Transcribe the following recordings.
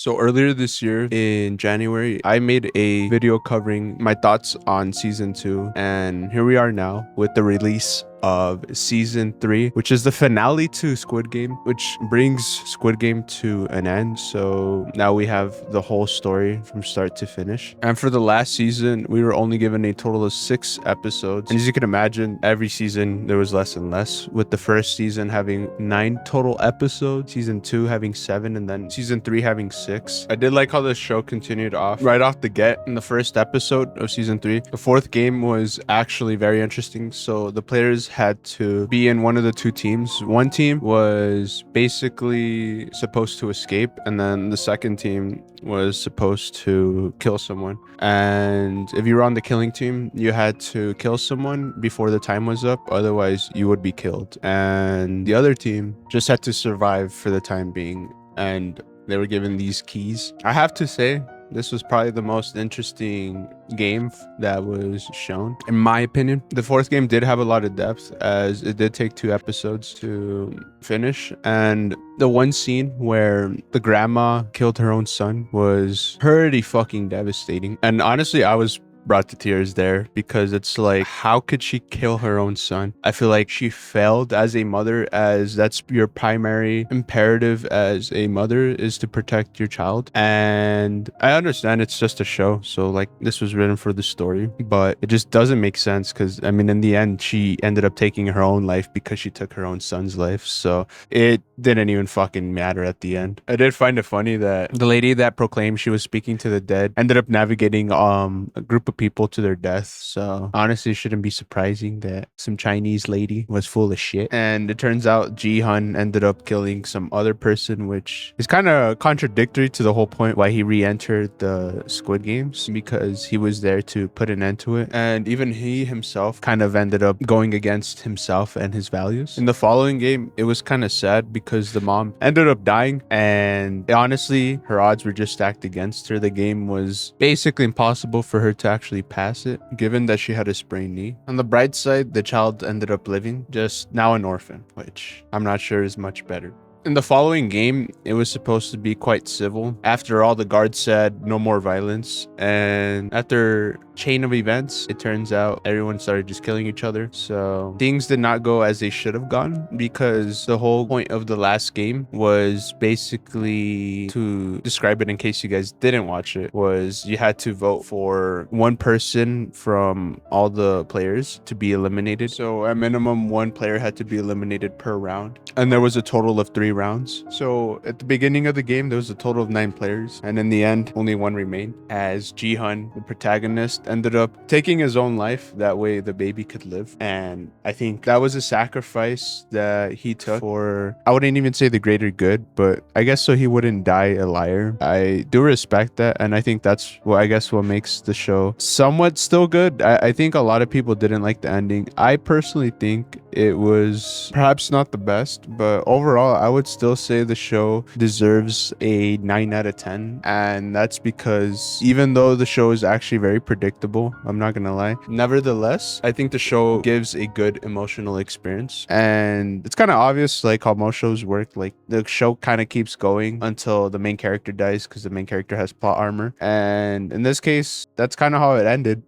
So earlier this year in January, I made a video covering my thoughts on season 2, and here we are now with the release of season 3, which is the finale to Squid Game, which brings Squid Game to an end. So now we have the whole story from start to finish. And for the last season, we were only given a total of 6 episodes. And as you can imagine, every season there was less and less, with the first season having 9 total episodes, season 2 having 7, and then season 3 having 6. I did like how the show continued off right off the get in the first episode of season 3. The 4th game was actually very interesting. So the players had to be in one of the 2 teams. One team was basically supposed to escape, and then the second team was supposed to kill someone. And if you were on the killing team, you had to kill someone before the time was up, otherwise you would be killed. And the other team just had to survive for the time being, and they were given these keys. I have to say, this was probably the most interesting game that was shown, in my opinion. The 4th game did have a lot of depth, as it did take 2 episodes to finish. And the one scene where the grandma killed her own son was pretty fucking devastating. And honestly, I was brought to tears there, because it's like, how could she kill her own son? I feel like she failed as a mother, as that's your primary imperative as a mother, is to protect your child. And I understand it's just a show, so like, this was written for the story, but it just doesn't make sense, because I mean, in the end, she ended up taking her own life because she took her own son's life, so it didn't even fucking matter at the end. I did find it funny that the lady that proclaimed she was speaking to the dead ended up navigating a group of people to their death. So honestly, it shouldn't be surprising that some Chinese lady was full of shit. And it turns out Ji-hun ended up killing some other person, which is kind of contradictory to the whole point why he re-entered the Squid Games, because he was there to put an end to it. And even he himself kind of ended up going against himself and his values. In the following game, it was kind of sad because the mom ended up dying, and honestly, her odds were just stacked against her. The game was basically impossible for her to actually pass it, given that she had a sprained knee. On the bright side, the child ended up living, just now an orphan, which I'm not sure is much better. In the following game, it was supposed to be quite civil. After all, the guards said no more violence, and after chain of events, it turns out everyone started just killing each other. So things did not go as they should have gone, because the whole point of the last game was basically, to describe it in case you guys didn't watch it, was you had to vote for one person from all the players to be eliminated. So at minimum, one player had to be eliminated per round, and there was a total of 3 rounds. So at the beginning of the game, there was a total of 9 players, and in the end, only 1 remained, as Ji-hun, the protagonist, ended up taking his own life. That way the baby could live. And I think that was a sacrifice that he took for, I wouldn't even say the greater good, but I guess so he wouldn't die a liar. I do respect that, and I think that's what, I guess, what makes the show somewhat still good. I think a lot of people didn't like the ending. I personally think it was perhaps not the best, but overall, I would still say the show deserves a 9 out of 10. And that's because even though the show is actually very predictable, I'm not gonna lie, nevertheless, I think the show gives a good emotional experience. And it's kind of obvious, like how most shows work. Like, the show kind of keeps going until the main character dies, because the main character has plot armor. And in this case, that's kind of how it ended.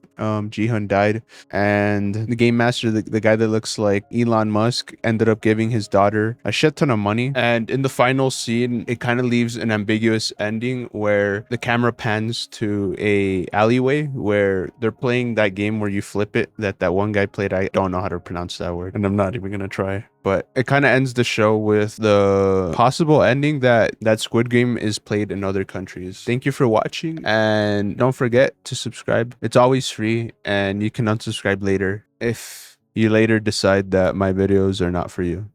Ji-hun died, and the game master, the guy that looks like Elon Musk, ended up giving his daughter a shit ton of money. And in the final scene, it kind of leaves an ambiguous ending where the camera pans to a alleyway where they're playing that game where you flip it, that one guy played. I don't know how to pronounce that word, and I'm not even gonna try. But it kind of ends the show with the possible ending that Squid Game is played in other countries. Thank you for watching, and don't forget to subscribe. It's always free, and you can unsubscribe later if you later decide that my videos are not for you.